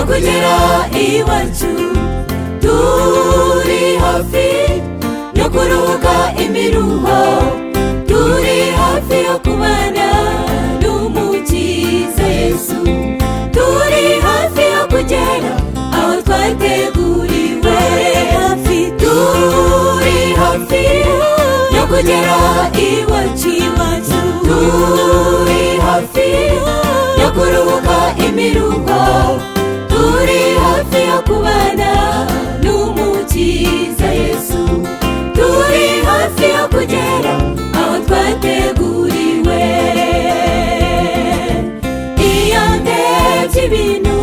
kugera iwacu, turi hafi yo kuruhuka imiruho, turi hafi yo kubana n'umukiza Yesu, turi hafi yo kugera aho twateguriwe, turi hafi yo kugera iwacu, turi hafi yo kuruhuka imiruho, turi hafi yo kubana n'umukiza Yesu, turi hafi yo kugera aho twateguriwe. Iyo ndebye ibintu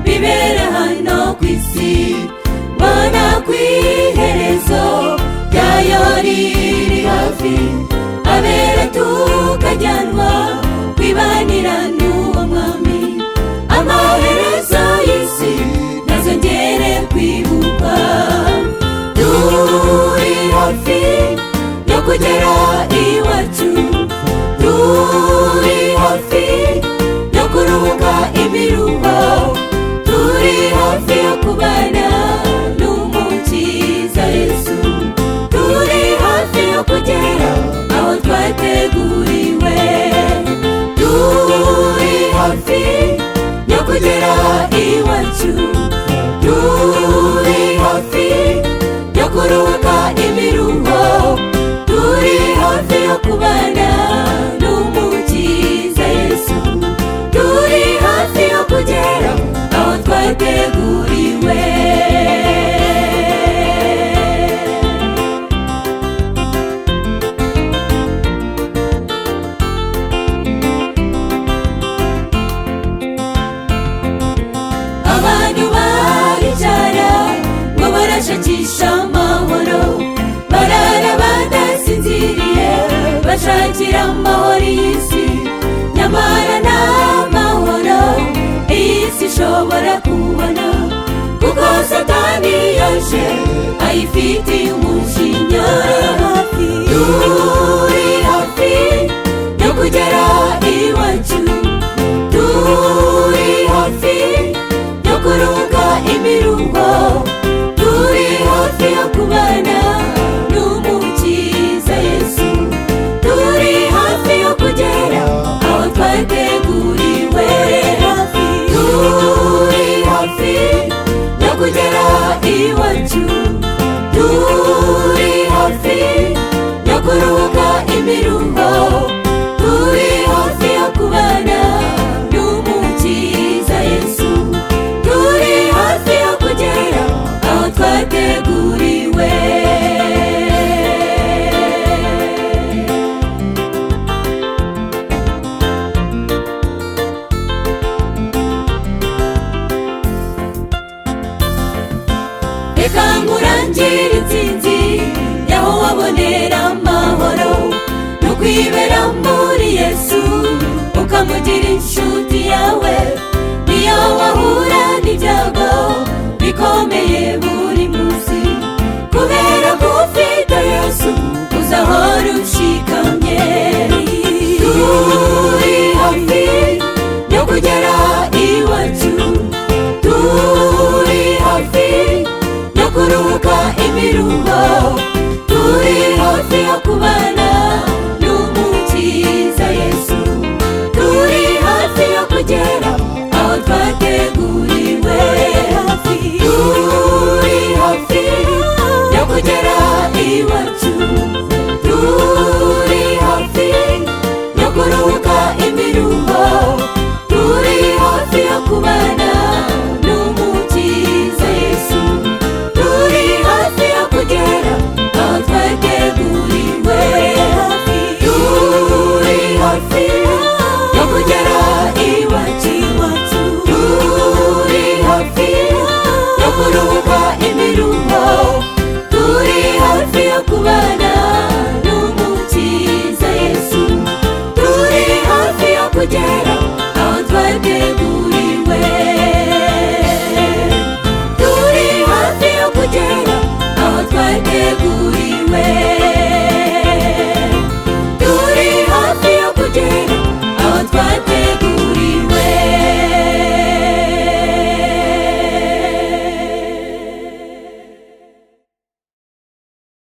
bibera hano ku isi, mbona ku iherezo ryayo riri hafi, abera tukajyanwa kwibanira n'uwo mwami, amaherezo y'isi ntazongere kwibukwa, turi hafi yo kugera iwacu, turi hafi yo kuruhuka imiruho, turi hafi yo kubana n'umukiza Yesu, turi hafi yo kugera aho twateguriwe, turi hafi yo kugera iwacu, turi hafi yo kuruhuka imiruho, turi hafi yo kubana n'umukiza Yesu, turi hafi yo kugera aho twateguriwe. Abantu baricara ngo barashakisha amahoro, barara badasinziriye bashakira amahoro y'isi, nyamara nta mahoro iyi si ishobora kubona, kuko Satani yaje ayifitiye umujinya, turi hafi yo kugera iwacu, turi hafi yo kuruhuka imiruho, turi hafi yo kubana n'umukiza Yesu, turi hafi yo kugera aho twateguriwe, turi hafi yo kugera iwacu, turi hafi yo kuruhuka imiruho, turi hafi yo kubana n'umukiza Yesu, turi hafi yo kugera aho twateguriwe. Reka nkurangire intsinzi yaho wabonera amahoro, no kwibera muri Yesu ukamugira inshuti yawe, niyo waho